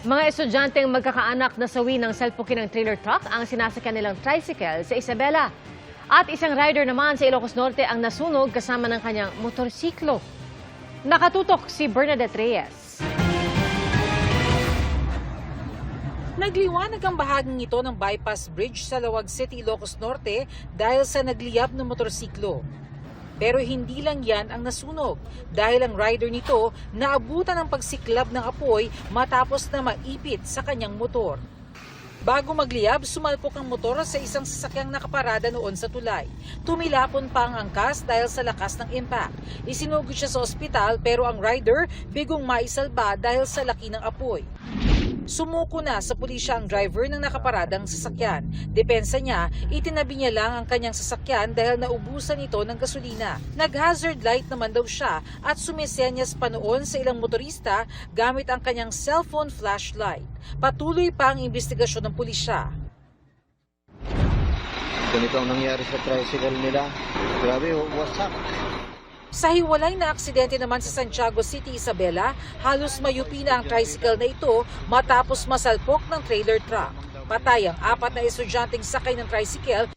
Mga estudyanteng magkakaanak na sawi ng salpukin ng trailer truck ang sinasakyan nilang tricycle sa Isabela. At isang rider naman sa Ilocos Norte ang nasunog kasama ng kanyang motorsiklo. Nakatutok si Bernadette Reyes. Nagliwanag ang bahaging ito ng bypass bridge sa Lawag City, Ilocos Norte dahil sa nagliyab ng motorsiklo. Pero hindi lang yan ang nasunog dahil ang rider nito naabutan ng pagsiklab ng apoy matapos na maipit sa kanyang motor. Bago magliyab, sumalpok ang motor sa isang sasakyang nakaparada noon sa tulay. Tumilapon pa ang angkas dahil sa lakas ng impact. Isinugod siya sa ospital pero ang rider bigong maisalba dahil sa laki ng apoy. Sumuko na sa pulisya ang driver ng nakaparadang sasakyan. Depensa niya, itinabi niya lang ang kanyang sasakyan dahil naubusan ito ng gasolina. Nag-hazard light naman daw siya at sumisenyas pa noon sa ilang motorista gamit ang kanyang cellphone flashlight. Patuloy pa ang investigasyon ng pulisya. Ganito ang nangyari sa tricycle nila. Grabe, what's up? Sa hiwalay na aksidente naman sa Santiago City, Isabela, halos mayupi na ang tricycle na ito matapos masalpok ng trailer truck. Patay ang 4 na estudyanteng sakay ng tricycle.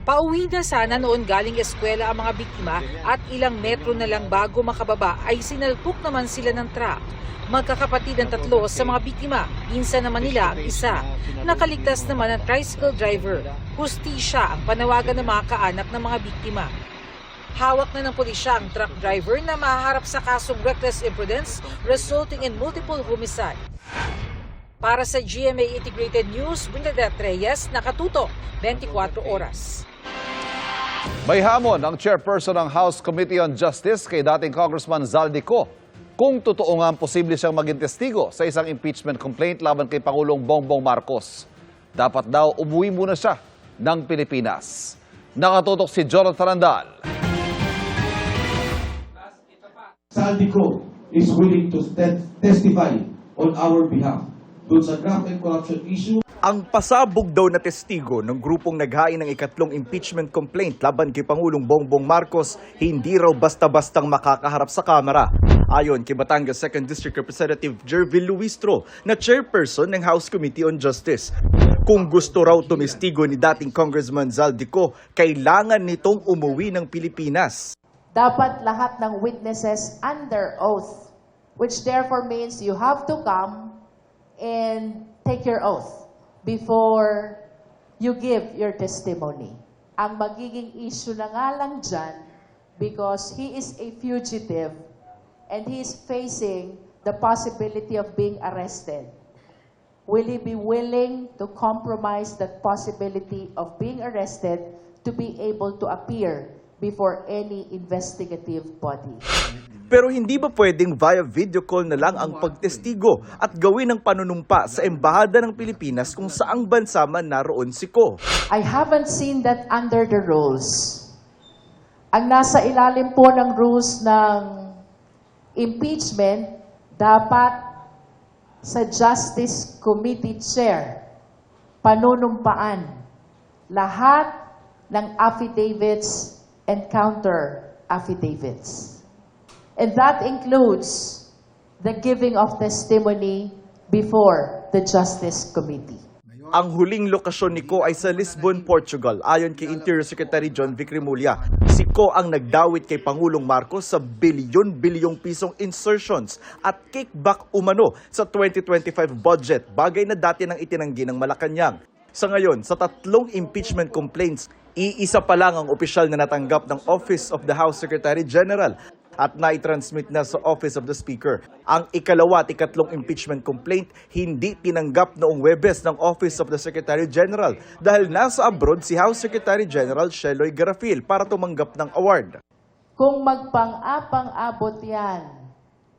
Pauwi na sana noon galing eskwela ang mga biktima at ilang metro na lang bago makababa ay sinalpok naman sila ng truck. Magkakapatid ang 3 sa mga biktima, minsan naman nila ang isa. Nakaligtas naman ang tricycle driver. Hustisya ang panawagan ng mga kaanak ng mga biktima. Hawak na ng pulisya ang truck driver na mahaharap sa kasong reckless imprudence resulting in multiple homicide. Para sa GMA Integrated News, Bernadette Reyes, nakatutok 24 oras. May hamon ang chairperson ng House Committee on Justice kay dating Congressman Zaldico kung totoo nga posible siyang maging testigo sa isang impeachment complaint laban kay Pangulong Bongbong Marcos. Dapat daw umuwi muna siya ng Pilipinas. Nakatutok si Jonathan Andal. Zaldico is willing to testify on our behalf doon sa graft and corruption issue. Ang pasabog daw na testigo ng grupong naghain ng ikatlong impeachment complaint laban kay Pangulong Bongbong Marcos hindi raw basta-bastang makakaharap sa kamera. Ayon kay Batangas 2nd District Representative Jervil Luistro na chairperson ng House Committee on Justice. Kung gusto raw tumestigo ni dating Congressman Zaldico, kailangan nitong umuwi ng Pilipinas. Dapat lahat ng witnesses under oath, which therefore means you have to come and take your oath before you give your testimony. Ang magiging issue na nga lang dyan, because he is a fugitive and he is facing the possibility of being arrested. Will he be willing to compromise that possibility of being arrested to be able to appear before any investigative body? Pero hindi ba pwedeng via video call na lang ang pagtestigo at gawin ang panunumpa sa Embahada ng Pilipinas kung saang bansa man naroon si Ko? I haven't seen that under the rules. Ang nasa ilalim po ng rules ng impeachment, dapat sa Justice Committee Chair, panunumpaan lahat ng affidavits and counter affidavits. And that includes the giving of testimony before the Justice Committee. Ang huling lokasyon ni Ko ay sa Lisbon, Portugal. Ayon kay Interior Secretary John Vic Remulla, si Ko ang nagdawit kay Pangulong Marcos sa bilyon-bilyong pisong insertions at kickback umano sa 2025 budget, bagay na dati nang itinanggi ng Malacanang. Sa ngayon, sa 3 impeachment complaints, iisa pa lang ang opisyal na natanggap ng Office of the House Secretary General at nai-transmit na sa Office of the Speaker. Ang ikalawa at ikatlong impeachment complaint hindi tinanggap noong Huwebes ng Office of the Secretary General dahil nasa abroad si House Secretary General Sheloy Garafil para tumanggap ng award. Kung magpang-apang-abot yan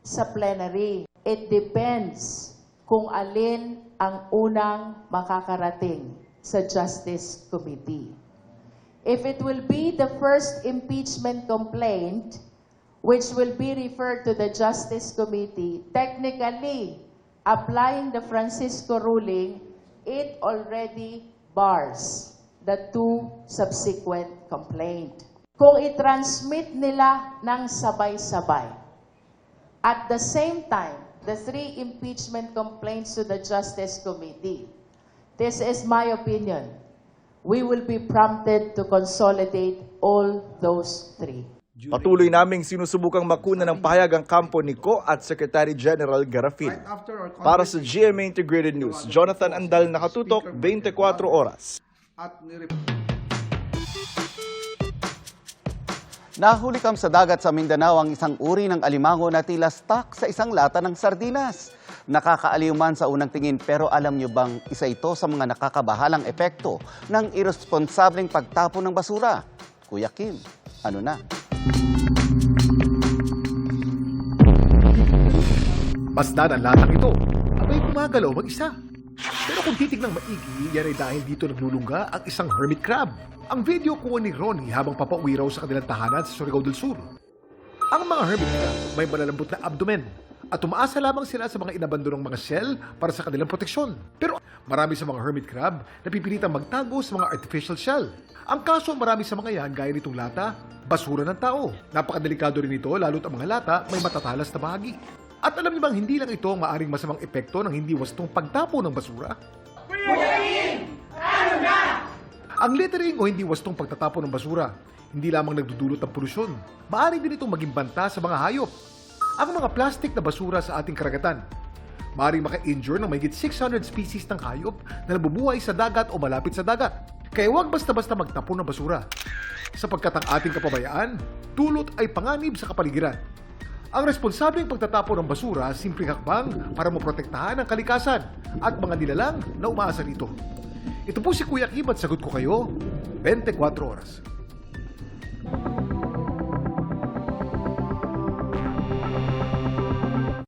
sa plenary, it depends kung alin ang unang makakarating sa Justice Committee. If it will be the first impeachment complaint, which will be referred to the Justice Committee, technically, applying the Francisco ruling, it already bars the 2 subsequent complaints. Kung i-transmit nila ng sabay-sabay, at the same time, the 3 impeachment complaints to the Justice Committee. This is my opinion. We will be prompted to consolidate all those 3. Patuloy naming sinusubukang makuna ng pahayag ang kampo ni Ko at Secretary General Garafil. Para sa GMA Integrated News, Jonathan Andal, nakatutok, 24 oras. Nahulikam sa dagat sa Mindanao ang isang uri ng alimango na tila stuck sa isang lata ng sardinas. Nakakaaliw man sa unang tingin, pero alam niyo bang isa ito sa mga nakakabahalang epekto ng irresponsableng pagtapon ng basura? Kuya Kim, ano na? Basta ng latang ito, abay gumagalaw mag-isa. Pero kung titignang maigi, yan ay dahil dito naglulungga ang isang hermit crab. Ang video kuha ni Ronnie habang papauwi raw sa kanilang tahanan sa Surigao del Sur. Ang mga hermit crab may malalambot na abdomen at umaasa lamang sila sa mga inabandonong mga shell para sa kanilang proteksyon. Pero marami sa mga hermit crab napipilitang magtago sa mga artificial shell. Ang kaso, marami sa mga yan, gaya nitong lata, basura ng tao. Napakadelikado rin ito, lalo't ang mga lata may matatalas na bahagi. At alam niyo bang hindi lang ito ang maaring masamang epekto ng hindi wastong pagtapo ng basura? Ang littering o hindi wastong pagtatapo ng basura, hindi lamang nagdudulot ng polusyon. Maaring din itong maging banta sa mga hayop. Ang mga plastic na basura sa ating karagatan, maaring maka-injure ng mahigit 600 species ng hayop na nabubuhay sa dagat o malapit sa dagat. Kaya huwag basta-basta magtapon ng basura. Sapagkat ang ating kapabayaan, dulot ay panganib sa kapaligiran. Ang responsableng pagtatapon ng basura, simpleng hakbang para maprotektahan ang kalikasan at mga nilalang na umaasa rito. Ito po si Kuya Kim at sagot ko kayo, 24 oras.